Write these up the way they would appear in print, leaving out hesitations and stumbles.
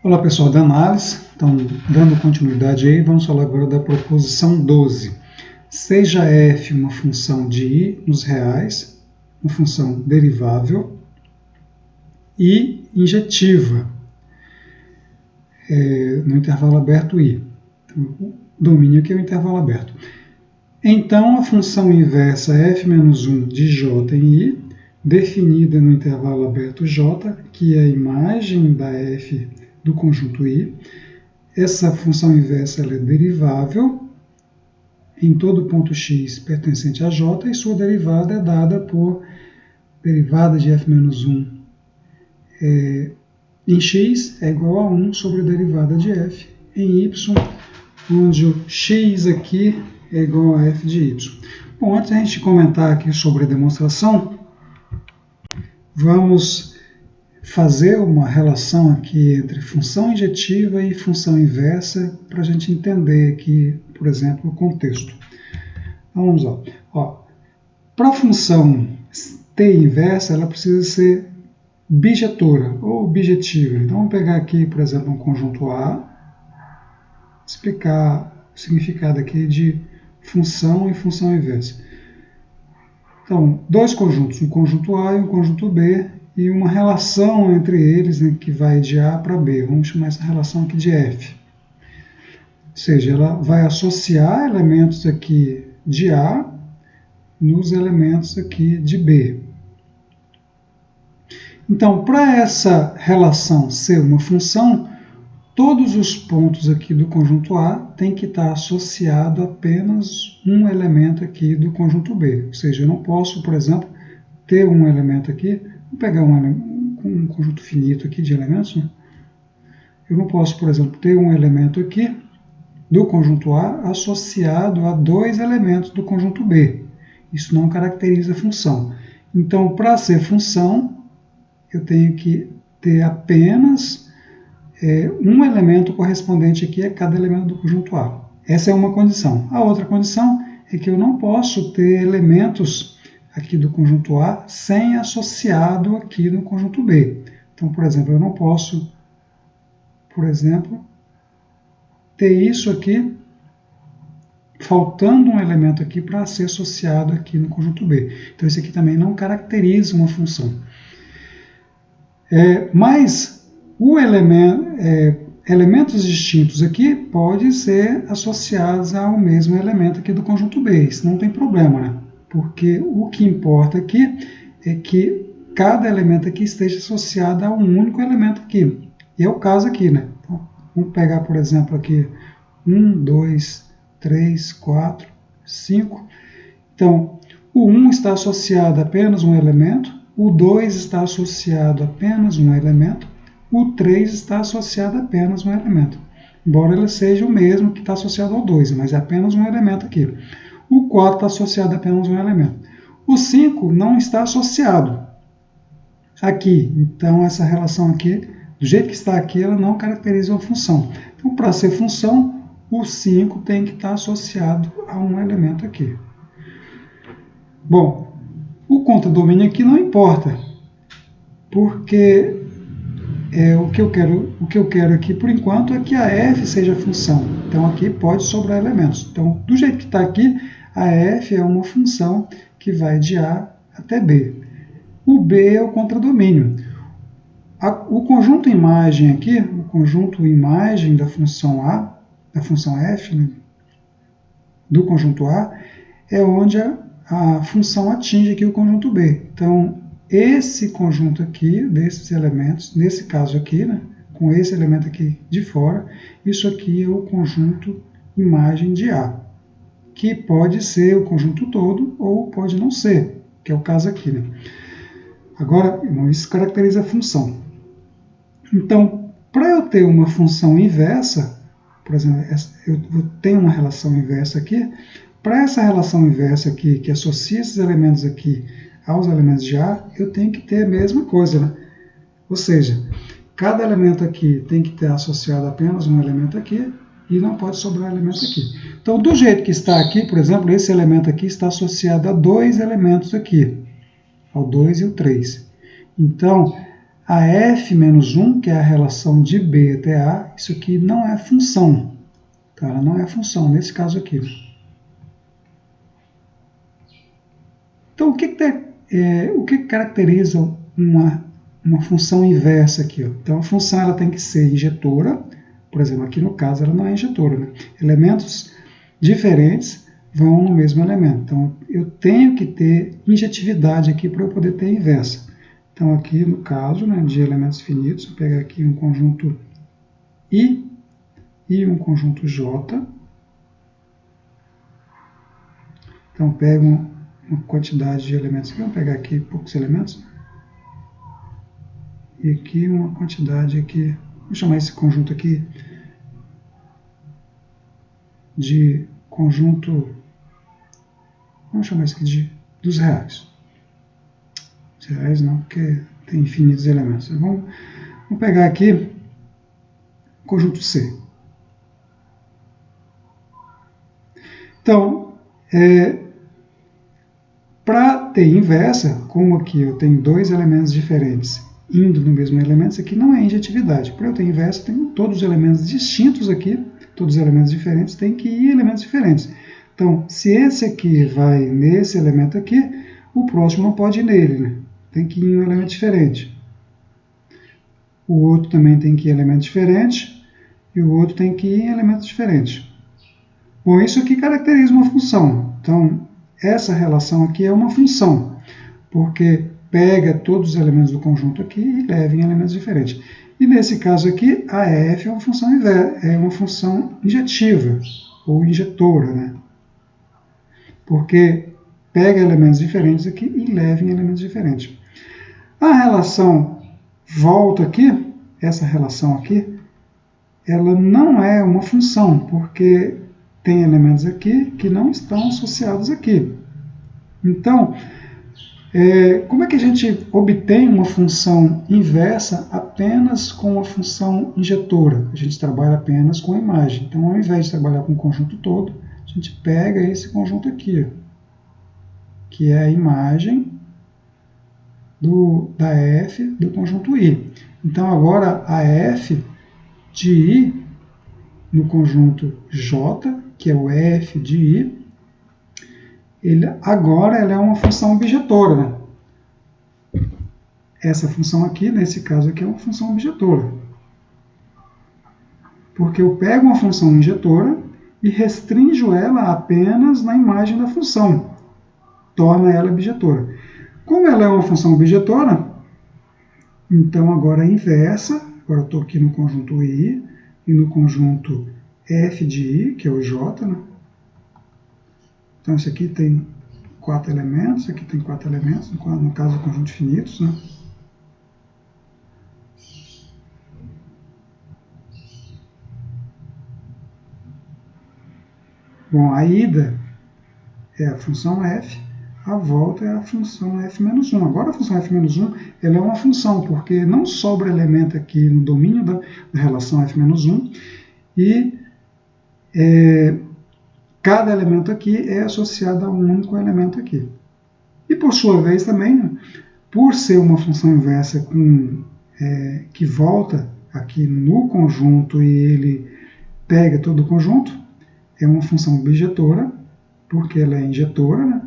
Olá pessoal da análise, então dando continuidade aí, vamos falar agora da proposição 12. Seja f uma função de i nos reais, uma função derivável e injetiva no intervalo aberto i. Então, o domínio aqui é o intervalo aberto. Então a função inversa f-1 de j em i, definida no intervalo aberto j, que é a imagem da f do conjunto i. Essa função inversa ela é derivável em todo ponto x pertencente a j e sua derivada é dada por derivada de f-1 em x é igual a 1 sobre a derivada de f em y, onde o x aqui é igual a f de y. Bom, antes de a gente comentar aqui sobre a demonstração, vamos fazer uma relação aqui entre função injetiva e função inversa para a gente entender aqui, por exemplo, o contexto. Então, vamos lá. Para a função t inversa, ela precisa ser bijetora ou bijetiva. Então, vamos pegar aqui, por exemplo, um conjunto A, explicar o significado aqui de função e função inversa. Então, dois conjuntos, um conjunto A e um conjunto B, e uma relação entre eles, né, que vai de A para B. Vamos chamar essa relação aqui de F. Ou seja, ela vai associar elementos aqui de A nos elementos aqui de B. Então, para essa relação ser uma função, todos os pontos aqui do conjunto A têm que estar associado a apenas um elemento aqui do conjunto B. Ou seja, eu não posso, por exemplo, ter um elemento aqui. Vou pegar um conjunto finito aqui de elementos. Né? Eu não posso, por exemplo, ter um elemento aqui do conjunto A associado a dois elementos do conjunto B. Isso não caracteriza função. Então, para ser função, eu tenho que ter apenas um elemento correspondente aqui a cada elemento do conjunto A. Essa é uma condição. A outra condição é que eu não posso ter elementos aqui do conjunto A sem associado aqui no conjunto B. Então, por exemplo, eu não posso, ter isso aqui, faltando um elemento aqui para ser associado aqui no conjunto B. Então, isso aqui também não caracteriza uma função. Mas elementos distintos aqui podem ser associados ao mesmo elemento aqui do conjunto B. Isso não tem problema, né? Porque o que importa aqui é que cada elemento aqui esteja associado a um único elemento aqui. E é o caso aqui, né? Então, vamos pegar, por exemplo, aqui 1, 2, 3, 4, 5. Então, o 1 está associado a apenas um elemento, o 2 está associado a apenas um elemento, o 3 está associado a apenas um elemento. Embora ele seja o mesmo que está associado ao 2, mas é apenas um elemento aqui. O 4 está associado a apenas um elemento. O 5 não está associado aqui. Então, essa relação aqui, do jeito que está aqui, ela não caracteriza uma função. Então, para ser função, o 5 tem que estar associado a um elemento aqui. Bom, o contradomínio aqui não importa, porque o que eu quero aqui, por enquanto, é que a f seja função. Então, aqui pode sobrar elementos. Então, do jeito que está aqui, a f é uma função que vai de A até B. O B é o contradomínio. O conjunto imagem aqui, o conjunto imagem da função A, da função f, né, do conjunto A, é onde a função atinge aqui o conjunto B. Então, esse conjunto aqui, desses elementos, nesse caso aqui, né, com esse elemento aqui de fora, isso aqui é o conjunto imagem de A, que pode ser o conjunto todo ou pode não ser, que é o caso aqui. Né? Agora, isso caracteriza a função. Então, para eu ter uma função inversa, por exemplo, eu tenho uma relação inversa aqui, para essa relação inversa aqui, que associa esses elementos aqui aos elementos de A, eu tenho que ter a mesma coisa. Né? Ou seja, cada elemento aqui tem que ter associado apenas um elemento aqui e não pode sobrar elemento aqui. Então, do jeito que está aqui, por exemplo, esse elemento aqui está associado a dois elementos aqui, ao 2 e o 3. Então, a f menos 1, que é a relação de b até a, isso aqui não é função. Tá? Ela não é função, nesse caso aqui. Então, o que caracteriza uma função inversa aqui? Ó? Então, a função ela tem que ser injetora. Por exemplo, aqui no caso, ela não é injetora. Né? Elementos diferentes vão no mesmo elemento. Então, eu tenho que ter injetividade aqui para eu poder ter inversa. Então, aqui no caso, né, de elementos finitos, eu pego aqui um conjunto I e um conjunto J. Então, pego uma quantidade de elementos aqui. Vamos pegar aqui poucos elementos. E aqui uma quantidade aqui. Vou chamar esse conjunto aqui de conjunto. Vamos chamar isso aqui dos reais. Os reais não, porque tem infinitos elementos. Vamos pegar aqui o conjunto C. Então, para ter inversa, como aqui eu tenho dois elementos diferentes indo no mesmo elemento, isso aqui não é injetividade. Para eu ter inversa, eu tenho todos os elementos distintos aqui, todos os elementos diferentes têm que ir em elementos diferentes. Então, se esse aqui vai nesse elemento aqui, o próximo não pode ir nele, né? Tem que ir em um elemento diferente. O outro também tem que ir em elemento diferente, e o outro tem que ir em elementos diferentes. Bom, isso aqui caracteriza uma função. Então, essa relação aqui é uma função, porque pega todos os elementos do conjunto aqui e leva em elementos diferentes. E nesse caso aqui, a f é uma função injetiva, ou injetora, né? Porque pega elementos diferentes aqui e leva em elementos diferentes. A relação volta aqui, essa relação aqui, ela não é uma função, porque tem elementos aqui que não estão associados aqui. Então, como é que a gente obtém uma função inversa apenas com uma função injetora? A gente trabalha apenas com a imagem. Então, ao invés de trabalhar com o conjunto todo, a gente pega esse conjunto aqui, que é a imagem da f do conjunto I. Então, agora a f de I no conjunto J, que é o f de I, agora ela é uma função objetora. Né? Essa função aqui, nesse caso aqui, é uma função objetora. Porque eu pego uma função injetora e restringo ela apenas na imagem da função. Torna ela objetora. Como ela é uma função objetora, então agora a inversa, agora eu estou aqui no conjunto I e no conjunto f de I, que é o J, né? Então, esse aqui tem 4 elementos, esse aqui tem 4 elementos, no caso, conjuntos finitos, né? Bom, a ida é a função f, a volta é a função f menos 1. Agora, a função f menos 1 ela é uma função, porque não sobra elemento aqui no domínio da relação f menos 1, e cada elemento aqui é associado a um único elemento aqui. E, por sua vez, também, por ser uma função inversa que volta aqui no conjunto e ele pega todo o conjunto, é uma função objetora, porque ela é injetora, né?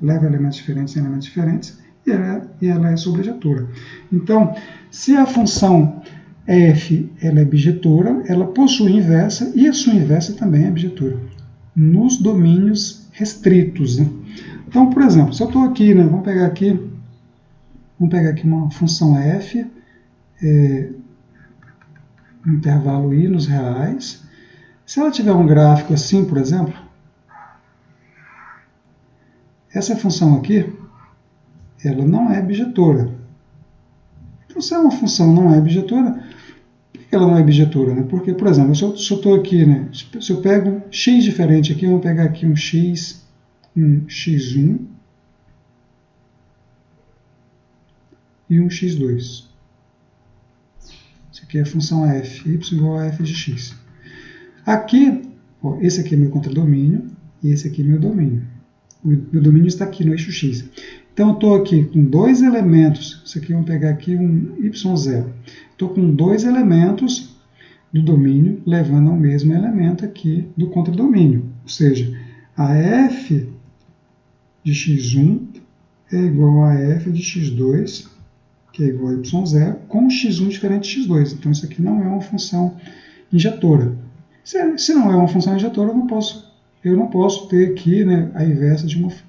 Leva elementos diferentes em elementos diferentes, e ela é sobrejetora. Então, se a função f ela é bijetora, ela possui inversa, e a sua inversa também é bijetora, nos domínios restritos. Né? Então, por exemplo, se eu estou aqui, né, vamos pegar aqui uma função f, um intervalo i nos reais. Se ela tiver um gráfico assim, por exemplo, essa função aqui, ela não é bijetora. Então, se uma função não é bijetora, por que ela não é bijetora? Né? Porque, por exemplo, se eu estou aqui, né, se eu pego um x diferente aqui, vamos pegar aqui um x1 e um x2. Isso aqui é a função f, y igual a f de x. Aqui, esse aqui é meu contradomínio e esse aqui é meu domínio. O meu domínio está aqui no eixo x. Então, eu estou aqui com dois elementos. Isso aqui, vamos pegar aqui um y0. Estou com dois elementos do domínio levando ao mesmo elemento aqui do contradomínio. Ou seja, a f de x1 é igual a f de x2, que é igual a y0, com x1 diferente de x2. Então, isso aqui não é uma função injetora. Se não é uma função injetora, eu não posso ter aqui, né, a inversa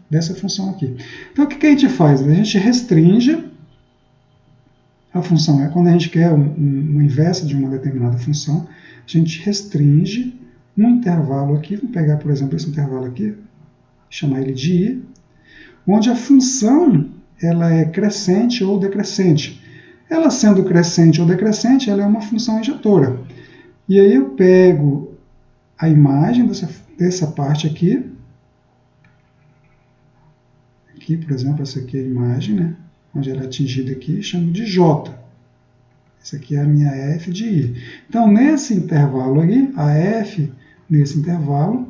dessa função aqui. Então, o que a gente faz? A gente restringe a função. Quando a gente quer uma inversa de uma determinada função, a gente restringe um intervalo aqui. Vamos pegar, por exemplo, esse intervalo aqui, chamar ele de i, onde a função ela é crescente ou decrescente. Ela sendo crescente ou decrescente, ela é uma função injetora. E aí eu pego a imagem dessa parte aqui. Aqui, por exemplo, essa aqui é a imagem, né? Onde ela é atingida aqui, chamo de J. Essa aqui é a minha f de i. Então, nesse intervalo aqui, a f nesse intervalo,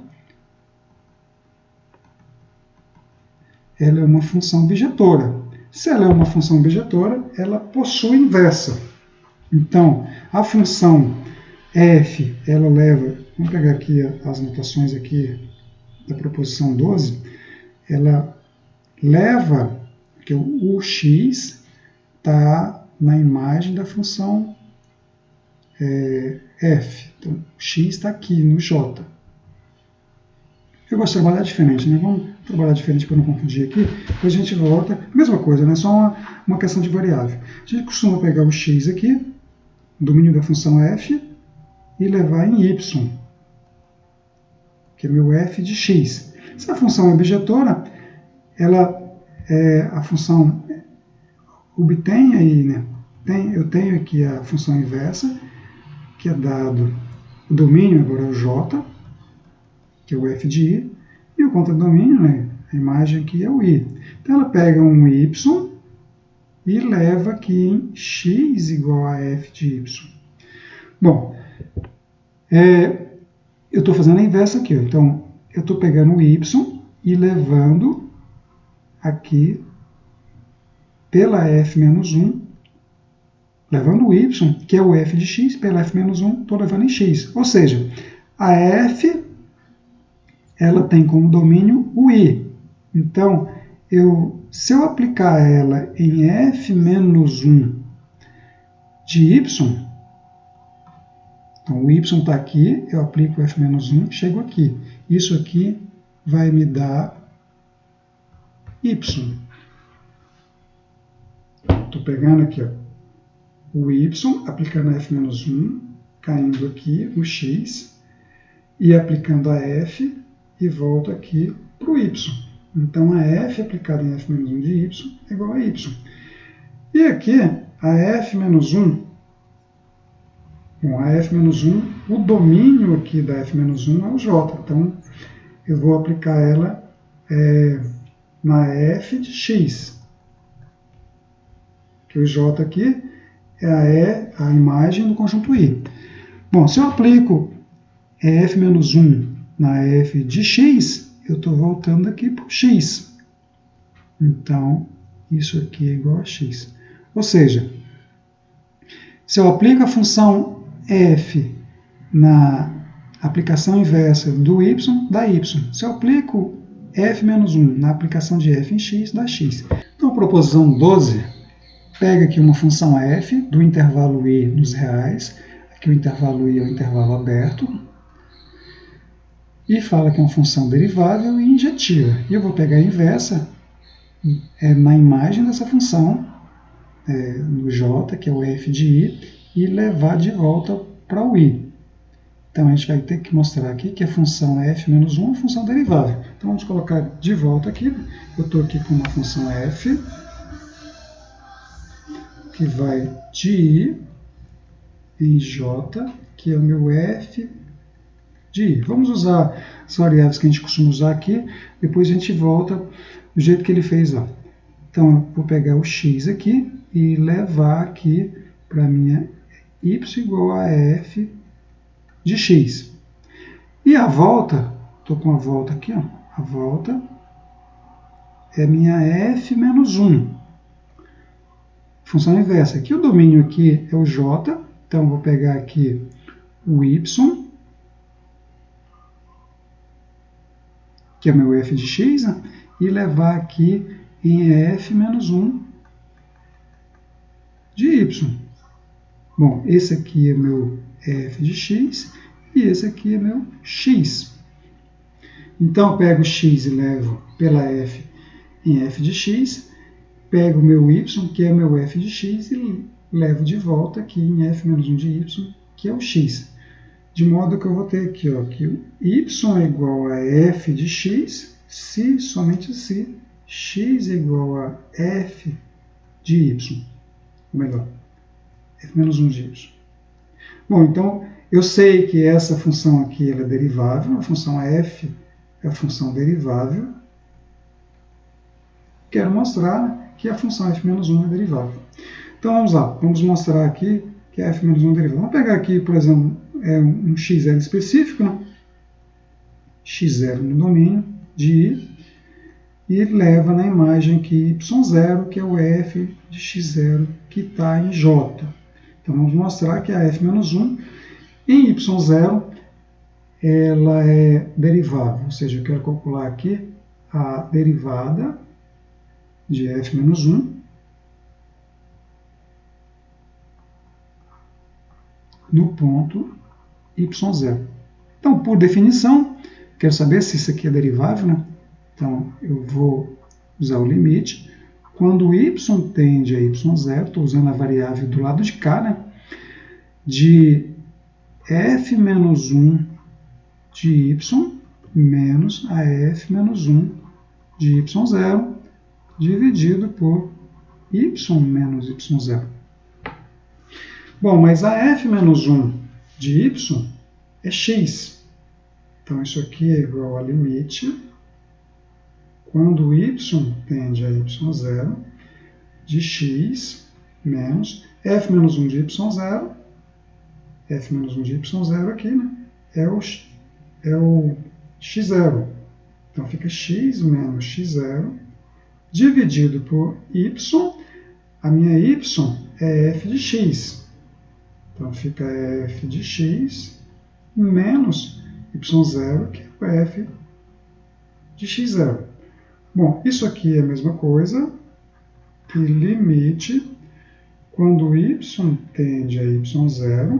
ela é uma função bijetora. Se ela é uma função bijetora, ela possui inversa. Então, a função f, ela leva, vamos pegar aqui as notações aqui da proposição 12, ela leva, que o x está na imagem da função f. Então, o x está aqui no j. Eu gosto de trabalhar diferente, né? Vamos trabalhar diferente para não confundir aqui. Depois a gente volta. Mesma coisa, né? Só uma questão de variável. A gente costuma pegar o x aqui, domínio da função f, e levar em y, que é meu f de x. Se a função é bijetora, a função obtém aí, né? Eu tenho aqui a função inversa, que é dado o domínio, agora é o j, que é o f de i, e o contradomínio, né? A imagem aqui é o i. Então ela pega um y e leva aqui em x igual a f de y. Bom, eu estou fazendo a inversa aqui. Então, eu estou pegando o y e levando aqui pela f menos 1, levando o y, que é o f de x, pela f menos 1, estou levando em x. Ou seja, a f ela tem como domínio o i. Então, se eu aplicar ela em f menos 1 de y, então o y está aqui, eu aplico f menos 1, chego aqui. Isso aqui vai me dar y. Estou pegando aqui, ó, o y, aplicando a f menos 1, caindo aqui o x, e aplicando a f, e volto aqui para o y. Então, a f aplicada em f menos 1 de y é igual a y. E aqui, a f menos 1, bom, a f menos 1, o domínio aqui da f menos 1 é o j. Então, eu vou aplicar ela na f de x. Que o j aqui é a imagem do conjunto i. Bom, se eu aplico f menos 1 na f de x, eu estou voltando aqui para o x. Então, isso aqui é igual a x. Ou seja, se eu aplico a função f na aplicação inversa do y, dá y. Se eu aplico f menos 1 na aplicação de f em x, dá x. Então, a proposição 12 pega aqui uma função f do intervalo i nos reais. Aqui o intervalo i é o intervalo aberto. E fala que é uma função derivável e injetiva. E eu vou pegar a inversa na imagem dessa função, no j, que é o f de i, e levar de volta para o i. Então, a gente vai ter que mostrar aqui que a função f menos 1 é uma função derivável. Então, vamos colocar de volta aqui. Eu estou aqui com uma função f, que vai de i em j, que é o meu f de i. Vamos usar as variáveis que a gente costuma usar aqui, depois a gente volta do jeito que ele fez lá. Então, eu vou pegar o x aqui e levar aqui para a minha y igual a f de x. E a volta, estou com a volta aqui, ó, a volta é minha f menos 1. Função inversa. Aqui o domínio aqui é o j, então vou pegar aqui o y, que é meu f de x, né, e levar aqui em f menos 1 de y. Bom, esse aqui é meu f de x e esse aqui é meu x. Então, eu pego x e levo pela f em f de x, pego o meu y, que é meu f de x, e levo de volta aqui em f menos 1 de y, que é o x. De modo que eu vou ter aqui, ó, que o y é igual a f de x, se, somente se, x é igual a f de y. Ou melhor, f menos 1 de y. Bom, então, eu sei que essa função aqui ela é derivável, a função f é a função derivável. Quero mostrar que a função f menos 1 é derivável. Então, vamos lá, vamos mostrar aqui que a f menos 1 é derivável. Vamos pegar aqui, por exemplo, um x0 específico, né? x0 no domínio de i, e leva na imagem aqui y0, que é o f de x0, que está em j. Então, vamos mostrar que a f menos 1 em y0 ela é derivável, ou seja, eu quero calcular aqui a derivada de f menos 1 no ponto y0. Então, por definição, quero saber se isso aqui é derivável, né? Então, eu vou usar o limite. Quando y tende a y0, estou usando a variável do lado de cá, né? De f menos 1 de y menos a f menos 1 de y0 dividido por y menos y0. Bom, mas a f menos 1 de y é x. Então, isso aqui é igual a limite quando y tende a y0 de x menos f menos 1 de y0, f menos 1 de y0 aqui, né, é o x0. Então, fica x menos x0 dividido por y. A minha y é f de x. Então, fica f de x menos y0, que é o f de x0. Bom, isso aqui é a mesma coisa que limite quando y tende a y0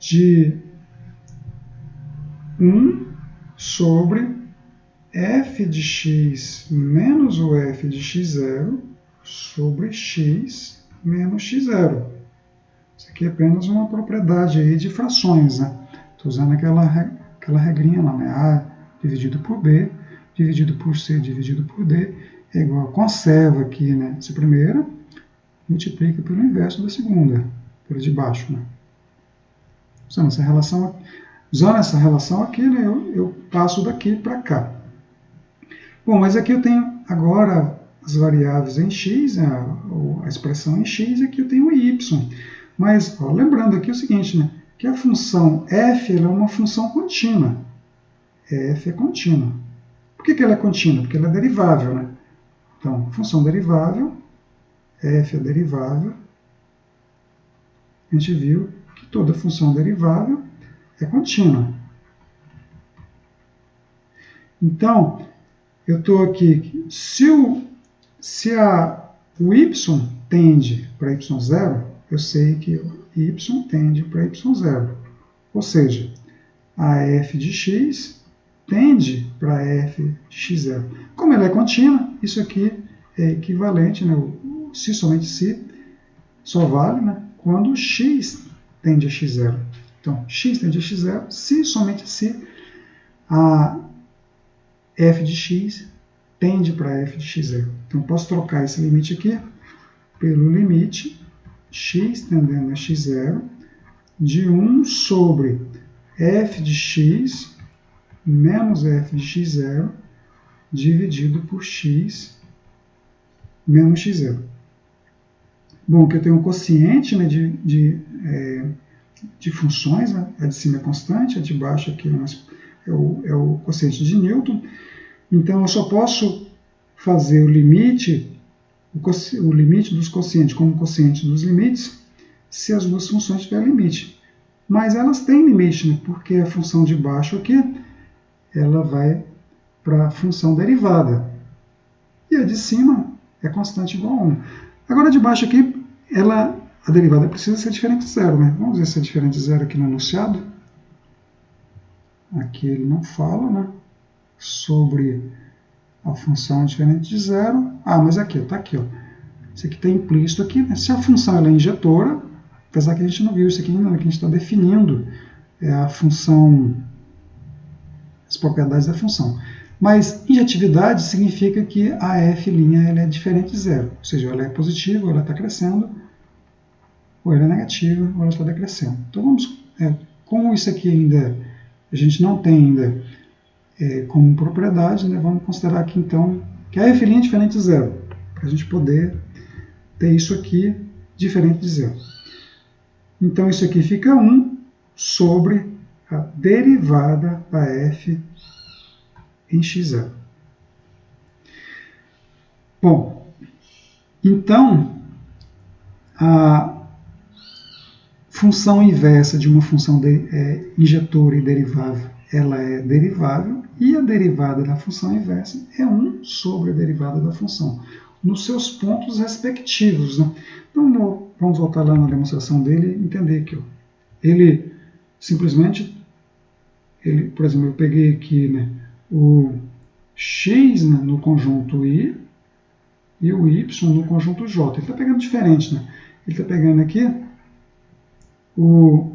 de 1 sobre f de x menos o f de x0 sobre x menos x0. Isso aqui é apenas uma propriedade aí de frações, né? Estou usando aquela regrinha lá, né? A dividido por B, dividido por C, dividido por D, é igual a conserva aqui, né? Essa primeira, multiplica pelo inverso da segunda, pelo de baixo, né? Usando essa relação aqui, né? Eu passo daqui para cá. Bom, mas aqui eu tenho agora as variáveis em x, né? A expressão em x, e aqui eu tenho y. Mas, ó, lembrando aqui o seguinte, né? Que a função f ela é uma função contínua. F é contínua. Por que ela é contínua? Porque ela é derivável, né? Então, função derivável, f é derivável. A gente viu que toda função derivável é contínua. Então, eu estou aqui, se o y tende para y0, eu sei que y tende para y0. Ou seja, a f de x tende para f de x0. Como ela é contínua, isso aqui é equivalente, né? Se somente se, só vale, né? Quando x tende a x0. Então, x tende a x0, se somente se a f de x tende para f de x0. Então, posso trocar esse limite aqui pelo limite x tendendo a x0 de 1 sobre f de x menos f de x0 dividido por x menos x0. Bom, aqui eu tenho um quociente, né, de funções, né? A de cima é constante, a de baixo aqui é o quociente de Newton. Então, eu só posso fazer o limite dos quocientes como quociente dos limites se as duas funções tiverem limite. Mas elas têm limite, né? Porque a função de baixo aqui, ela vai para a função derivada. E a de cima é constante igual a 1. Agora, de baixo aqui, a derivada precisa ser diferente de zero, né? Vamos ver se é diferente de zero aqui no enunciado. Aqui ele não fala, né, sobre a função diferente de zero. Ah, mas aqui, está aqui. Ó. Isso aqui está implícito aqui. Né? Se a função ela é injetora, apesar que a gente não viu isso aqui ainda, que a gente está definindo a função, as propriedades da função. Mas injetividade significa que a f' ela é diferente de zero. Ou seja, ela é positiva, ou ela está crescendo, ou ela é negativa, ou ela está decrescendo. Então, como isso aqui ainda a gente não tem ainda como propriedade, né, vamos considerar aqui então que a f' é diferente de zero, para a gente poder ter isso aqui diferente de zero. Então isso aqui fica 1 sobre a derivada da f em x0. Bom, então a função inversa de uma função injetora e derivável, ela é derivável, e a derivada da função inversa é 1 sobre a derivada da função, nos seus pontos respectivos. Né? Então, vamos voltar lá na demonstração dele e entender aqui. Ó. Ele simplesmente, por exemplo, eu peguei aqui, né, o x, né, no conjunto I e o y no conjunto J. Ele está pegando diferente. Né? Ele está pegando aqui o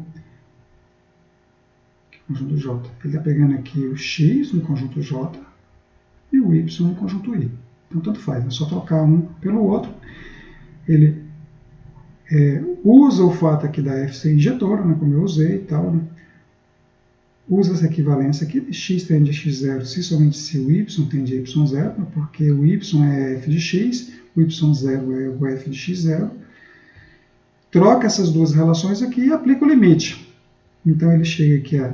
conjunto J. Ele está pegando aqui o x no conjunto J e o y no conjunto I. Então, tanto faz, é só trocar um pelo outro. Ele usa o fato aqui da f ser injetora, né, como eu usei e tal. Né? Usa essa equivalência aqui de x tende a x0 se somente se o y tende a y0, né, porque o y é f de x, o y0 é o f de x0. Troca essas duas relações aqui e aplica o limite. Então, ele chega aqui a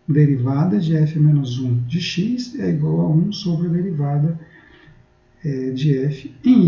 derivada de f menos 1 de x é igual a 1 sobre a derivada de f em y.